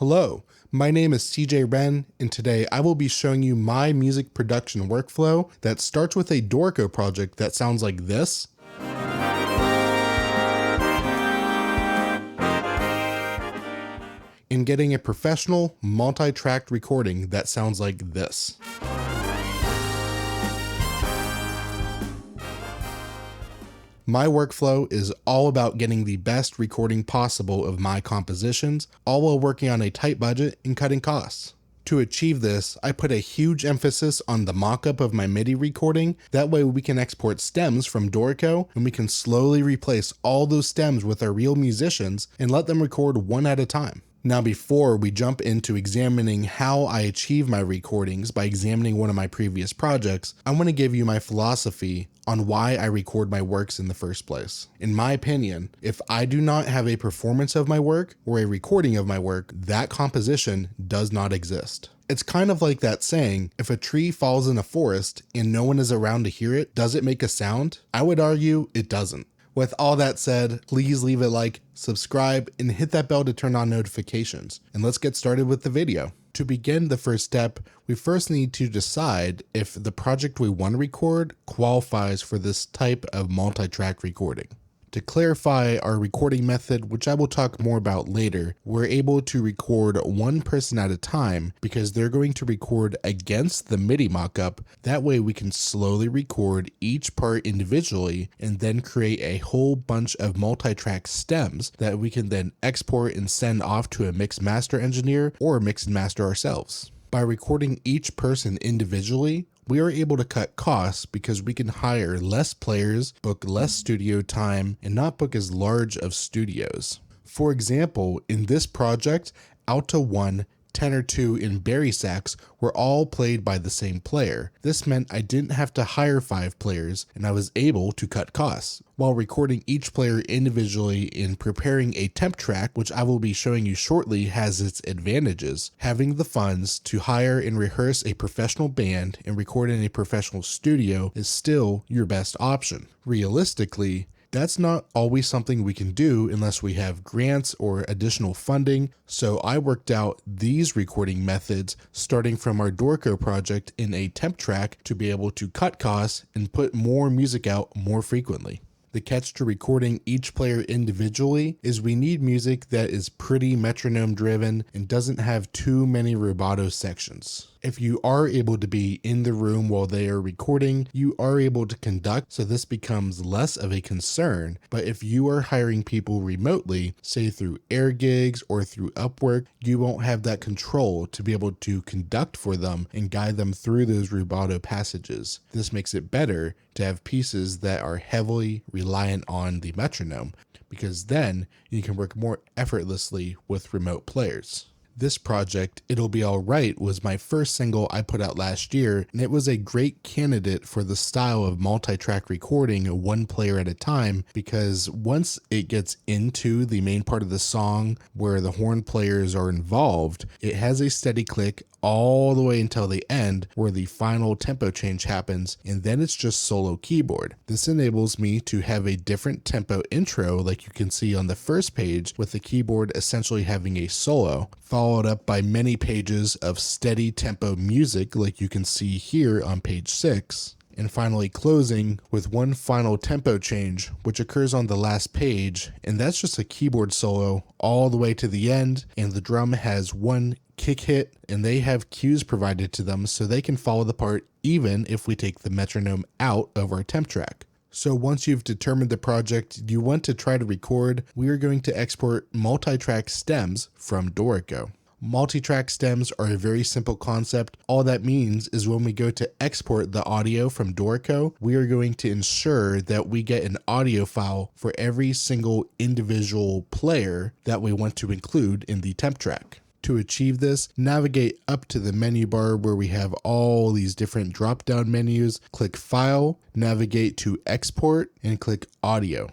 Hello, my name is CJ Wren, and today I will be showing you my music production workflow that starts with a Dorico project that sounds like this, and getting a professional multi-tracked recording that sounds like this. My workflow is all about getting the best recording possible of my compositions, all while working on a tight budget and cutting costs. To achieve this, I put a huge emphasis on the mock-up of my MIDI recording. That way we can export stems from Dorico and we can slowly replace all those stems with our real musicians and let them record one at a time. Now, before we jump into examining how I achieve my recordings by examining one of my previous projects, I want to give you my philosophy on why I record my works in the first place. In my opinion, if I do not have a performance of my work or a recording of my work, that composition does not exist. It's kind of like that saying, if a tree falls in a forest and no one is around to hear it, does it make a sound? I would argue it doesn't. With all that said, please leave a like, subscribe, and hit that bell to turn on notifications. And let's get started with the video. To begin the first step, we first need to decide if the project we want to record qualifies for this type of multi-track recording. To clarify our recording method, which I will talk more about later, we're able to record one person at a time because they're going to record against the MIDI mockup. That way we can slowly record each part individually and then create a whole bunch of multi-track stems that we can then export and send off to a mix master engineer or mix and master ourselves. By recording each person individually, we are able to cut costs because we can hire less players, book less studio time, and not book as large of studios. For example, in this project, Alto 1, Tenor 2, and Bari sax were all played by the same player. This meant I didn't have to hire 5 players, and I was able to cut costs, while recording each player individually and preparing a temp track, which I will be showing you shortly, has its advantages. Having the funds to hire and rehearse a professional band and record in a professional studio is still your best option. Realistically, that's not always something we can do unless we have grants or additional funding, so I worked out these recording methods starting from our Dorico project in a temp track to be able to cut costs and put more music out more frequently. The catch to recording each player individually is we need music that is pretty metronome driven and doesn't have too many rubato sections. If you are able to be in the room while they are recording, you are able to conduct, so this becomes less of a concern. But if you are hiring people remotely, say through air gigs or through Upwork, you won't have that control to be able to conduct for them and guide them through those rubato passages. This makes it better to have pieces that are heavily reliant on the metronome, because then you can work more effortlessly with remote players. This project, It'll Be Alright, was my first single I put out last year, and it was a great candidate for the style of multi-track recording one player at a time, because once it gets into the main part of the song where the horn players are involved, it has a steady click all the way until the end where the final tempo change happens, and then it's just solo keyboard. This enables me to have a different tempo intro like you can see on the first page, with the keyboard essentially having a solo, followed up by many pages of steady tempo music like you can see here on page 6. And finally closing with one final tempo change, which occurs on the last page, and that's just a keyboard solo all the way to the end, and the drum has one kick hit, and they have cues provided to them so they can follow the part even if we take the metronome out of our temp track. So once you've determined the project you want to try to record, we are going to export multi-track stems from Dorico. Multi-track stems are a very simple concept. All that means is when we go to export the audio from Dorico, we are going to ensure that we get an audio file for every single individual player that we want to include in the temp track. To achieve this, navigate up to the menu bar where we have all these different drop-down menus, click File, navigate to Export, and click Audio.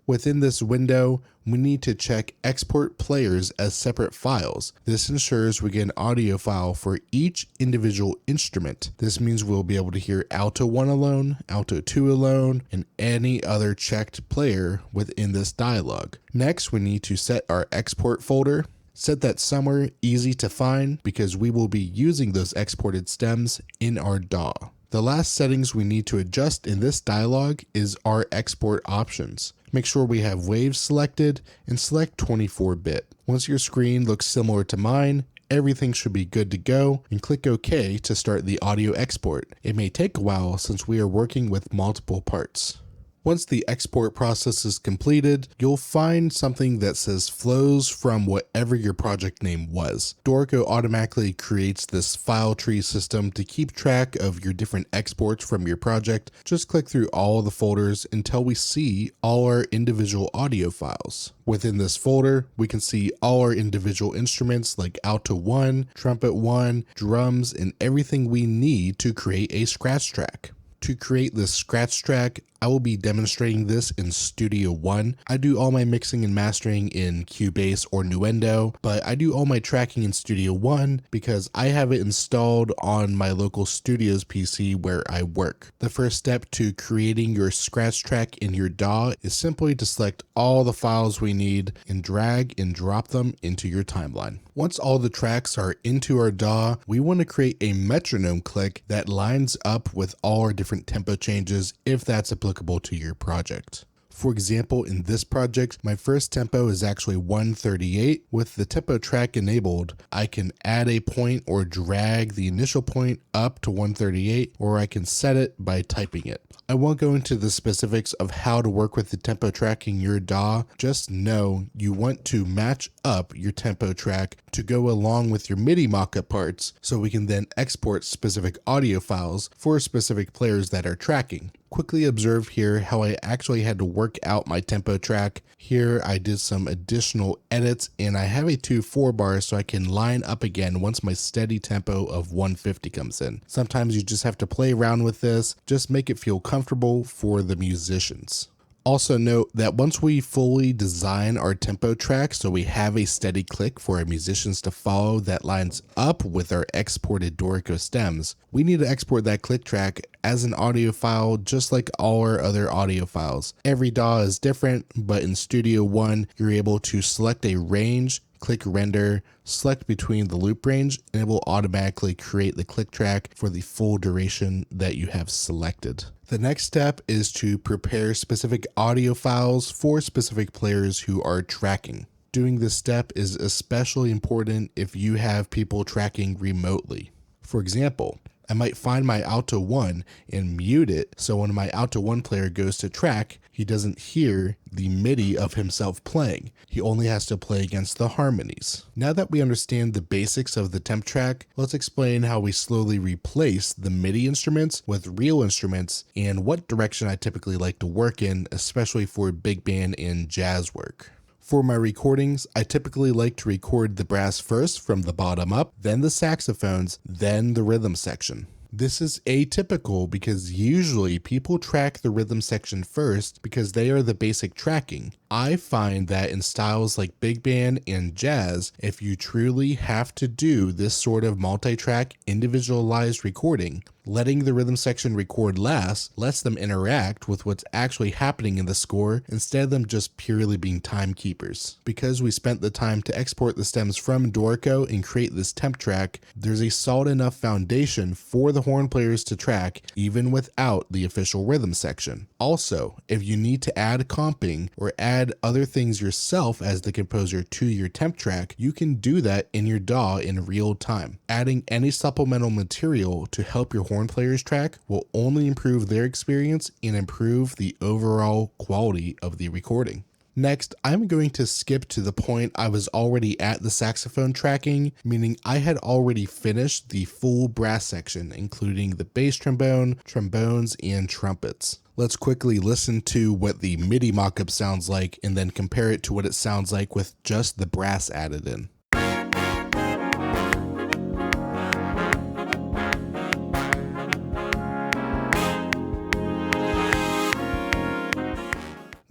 Within this window, we need to check Export Players as separate files. This ensures we get an audio file for each individual instrument. This means we'll be able to hear Alto 1 alone, Alto 2 alone, and any other checked player within this dialog. Next, we need to set our export folder. Set that somewhere easy to find because we will be using those exported stems in our DAW. The last settings we need to adjust in this dialog is our export options. Make sure we have waves selected and select 24-bit. Once your screen looks similar to mine, everything should be good to go, and click OK to start the audio export. It may take a while since we are working with multiple parts. Once the export process is completed, you'll find something that says flows from whatever your project name was. Dorico automatically creates this file tree system to keep track of your different exports from your project. Just click through all the folders until we see all our individual audio files. Within this folder, we can see all our individual instruments like alto 1, trumpet 1, drums, and everything we need to create a scratch track. To create this scratch track, I will be demonstrating this in Studio One. I do all my mixing and mastering in Cubase or Nuendo, but I do all my tracking in Studio One because I have it installed on my local studio's PC where I work. The first step to creating your scratch track in your DAW is simply to select all the files we need and drag and drop them into your timeline. Once all the tracks are into our DAW, we want to create a metronome click that lines up with all our different tempo changes if that's applicable to your project. For example, in this project, my first tempo is actually 138. With the tempo track enabled, I can add a point or drag the initial point up to 138, or I can set it by typing it. I won't go into the specifics of how to work with the tempo track in your DAW. Just know you want to match up your tempo track to go along with your MIDI mockup parts so we can then export specific audio files for specific players that are tracking. Quickly observe here how I actually had to work out my tempo track. Here I did some additional edits and I have a 2/4 bar so I can line up again once my steady tempo of 150 comes in. Sometimes you just have to play around with this, just make it feel comfortable for the musicians. Also note that once we fully design our tempo track so we have a steady click for our musicians to follow that lines up with our exported Dorico stems, we need to export that click track as an audio file just like all our other audio files. Every DAW is different, but in Studio One, you're able to select a range, click render, select between the loop range, and it will automatically create the click track for the full duration that you have selected. The next step is to prepare specific audio files for specific players who are tracking. Doing this step is especially important if you have people tracking remotely. For example, I might find my alto 1 and mute it so when my alto 1 player goes to track, he doesn't hear the MIDI of himself playing. He only has to play against the harmonies. Now that we understand the basics of the temp track, let's explain how we slowly replace the MIDI instruments with real instruments and what direction I typically like to work in, especially for big band and jazz work. For my recordings, I typically like to record the brass first from the bottom up, then the saxophones, then the rhythm section. This is atypical because usually people track the rhythm section first because they are the basic tracking. I find that in styles like big band and jazz, if you truly have to do this sort of multi-track individualized recording, letting the rhythm section record last lets them interact with what's actually happening in the score instead of them just purely being timekeepers. Because we spent the time to export the stems from Dorico and create this temp track, there's a solid enough foundation for the horn players to track even without the official rhythm section. Also, if you need to add comping or add other things yourself as the composer to your temp track, you can do that in your DAW in real time. Adding any supplemental material to help your horn players track will only improve their experience and improve the overall quality of the recording. Next, I'm going to skip to the point I was already at the saxophone tracking, meaning I had already finished the full brass section, including the bass trombone, trombones, and trumpets. Let's quickly listen to what the MIDI mockup sounds like and then compare it to what it sounds like with just the brass added in.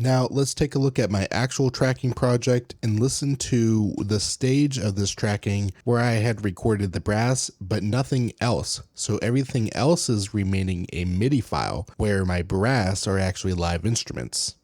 Now let's take a look at my actual tracking project and listen to the stage of this tracking where I had recorded the brass but nothing else. So everything else is remaining a MIDI file where my brass are actually live instruments.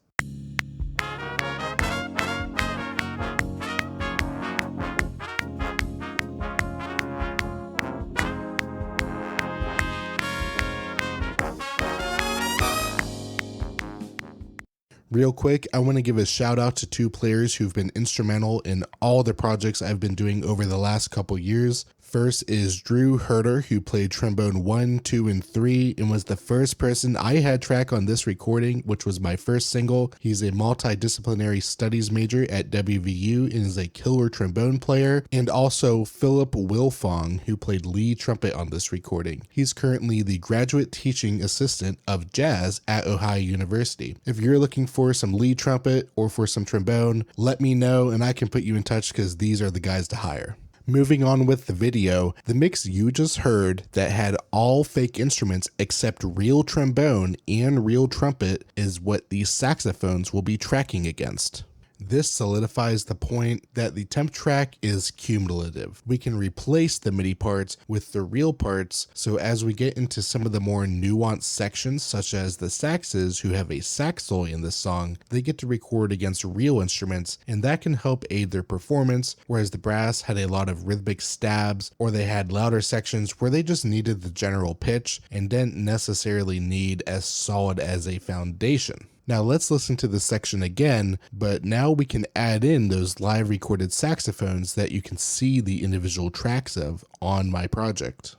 Real quick, I want to give a shout out to two players who've been instrumental in all the projects I've been doing over the last couple years. First is Drew Herder, who played trombone 1, 2, and 3, and was the first person I had track on this recording, which was my first single. He's a multidisciplinary studies major at WVU and is a killer trombone player. And also Philip Wilfong, who played lead trumpet on this recording. He's currently the graduate teaching assistant of jazz at Ohio University. If you're looking for some lead trumpet or for some trombone, let me know and I can put you in touch because these are the guys to hire. Moving on with the video, the mix you just heard that had all fake instruments except real trombone and real trumpet is what these saxophones will be tracking against. This solidifies the point that the temp track is cumulative. We can replace the MIDI parts with the real parts, so as we get into some of the more nuanced sections, such as the saxes who have a sax solo in this song, they get to record against real instruments, and that can help aid their performance, whereas the brass had a lot of rhythmic stabs, or they had louder sections where they just needed the general pitch and didn't necessarily need as solid as a foundation. Now let's listen to this section again, but now we can add in those live recorded saxophones that you can see the individual tracks of on my project.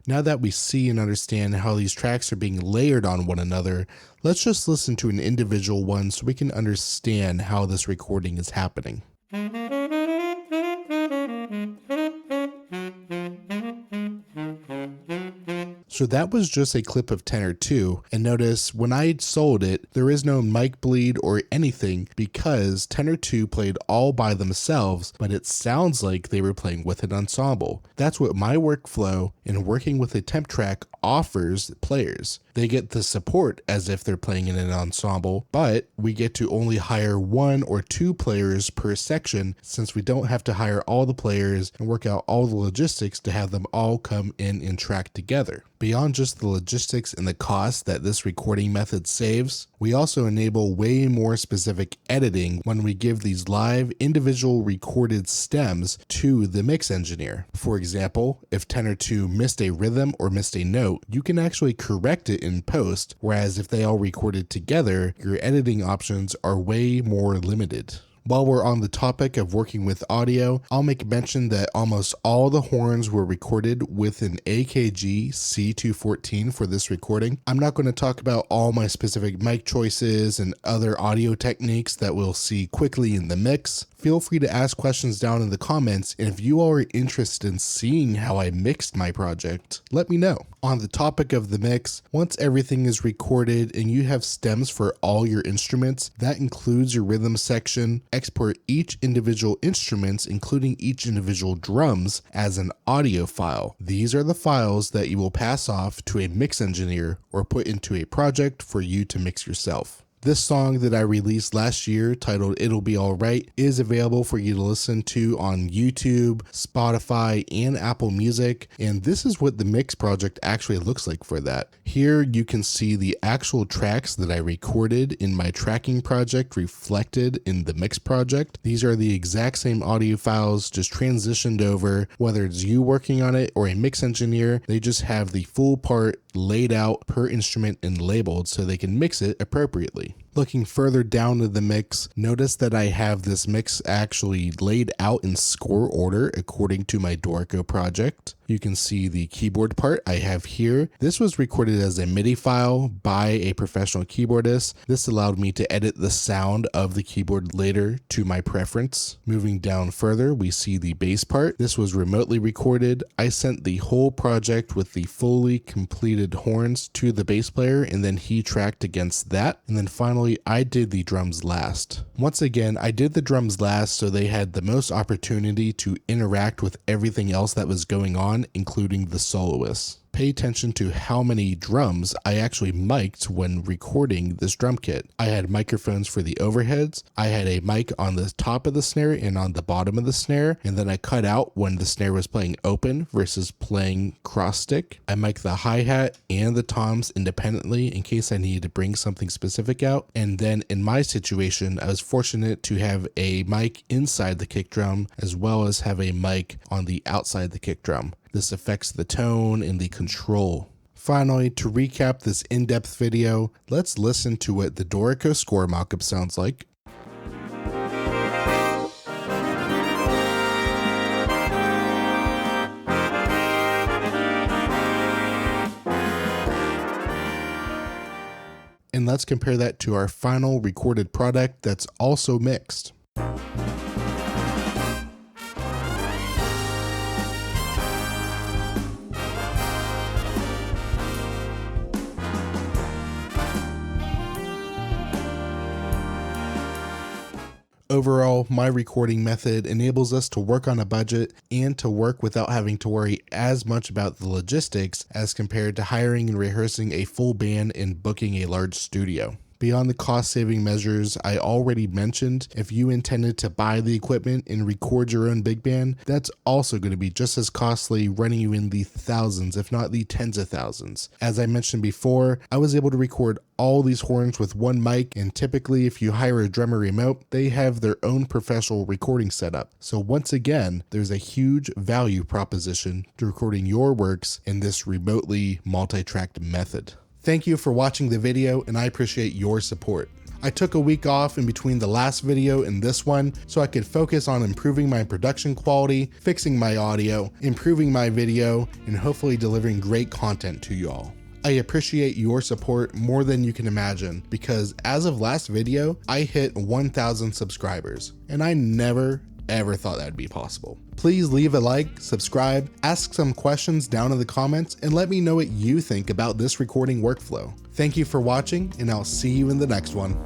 Now that we see and understand how these tracks are being layered on one another, let's just listen to an individual one so we can understand how this recording is happening. So that was just a clip of Tenor 2, and notice when I sold it, there is no mic bleed or anything because Tenor 2 played all by themselves, but it sounds like they were playing with an ensemble. That's what my workflow in working with a temp track offers players. They get the support as if they're playing in an ensemble, but we get to only hire 1 or 2 players per section since we don't have to hire all the players and work out all the logistics to have them all come in and track together. Beyond just the logistics and the cost that this recording method saves, we also enable way more specific editing when we give these live individual recorded stems to the mix engineer. For example, if Tenor 2 missed a rhythm or missed a note, you can actually correct it in post, whereas if they all recorded together, your editing options are way more limited. While we're on the topic of working with audio, I'll make mention that almost all the horns were recorded with an AKG C214 for this recording. I'm not going to talk about all my specific mic choices and other audio techniques that we'll see quickly in the mix. Feel free to ask questions down in the comments, and if you all are interested in seeing how I mixed my project, let me know. On the topic of the mix, once everything is recorded and you have stems for all your instruments, that includes your rhythm section, export each individual instruments, including each individual drums, as an audio file. These are the files that you will pass off to a mix engineer or put into a project for you to mix yourself. This song that I released last year, titled It'll Be Alright, is available for you to listen to on YouTube, Spotify, and Apple Music, and this is what the mix project actually looks like for that. Here you can see the actual tracks that I recorded in my tracking project reflected in the mix project. These are the exact same audio files, just transitioned over. Whether it's you working on it or a mix engineer, they just have the full part laid out per instrument and labeled so they can mix it appropriately. Looking further down to the mix, notice that I have this mix actually laid out in score order according to my Dorico project. You can see the keyboard part I have here. This was recorded as a MIDI file by a professional keyboardist. This allowed me to edit the sound of the keyboard later to my preference. Moving down further, we see the bass part. This was remotely recorded. I sent the whole project with the fully completed horns to the bass player, and then he tracked against that. And then finally, I did the drums last. Once again, I did the drums last so they had the most opportunity to interact with everything else that was going on, including the soloists. Pay attention to how many drums I actually mic'd when recording this drum kit. I had microphones for the overheads, I had a mic on the top of the snare and on the bottom of the snare, and then I cut out when the snare was playing open versus playing cross stick. I mic'd the hi-hat and the toms independently in case I needed to bring something specific out, and then in my situation I was fortunate to have a mic inside the kick drum as well as have a mic on the outside the kick drum. This affects the tone and the control. Finally, to recap this in-depth video, let's listen to what the Dorico score mockup sounds like. And let's compare that to our final recorded product that's also mixed. Overall, my recording method enables us to work on a budget and to work without having to worry as much about the logistics as compared to hiring and rehearsing a full band and booking a large studio. Beyond the cost-saving measures I already mentioned, if you intended to buy the equipment and record your own big band, that's also going to be just as costly, running you in the thousands, if not the tens of thousands. As I mentioned before, I was able to record all these horns with one mic, and typically if you hire a drummer remote, they have their own professional recording setup. So once again, there's a huge value proposition to recording your works in this remotely multi-tracked method. Thank you for watching the video, and I appreciate your support. I took a week off in between the last video and this one so I could focus on improving my production quality, fixing my audio, improving my video, and hopefully delivering great content to you all. I appreciate your support more than you can imagine, because as of last video, I hit 1,000 subscribers, and I never ever thought that would be possible. Please leave a like, subscribe, ask some questions down in the comments, and let me know what you think about this recording workflow. Thank you for watching, and I'll see you in the next one.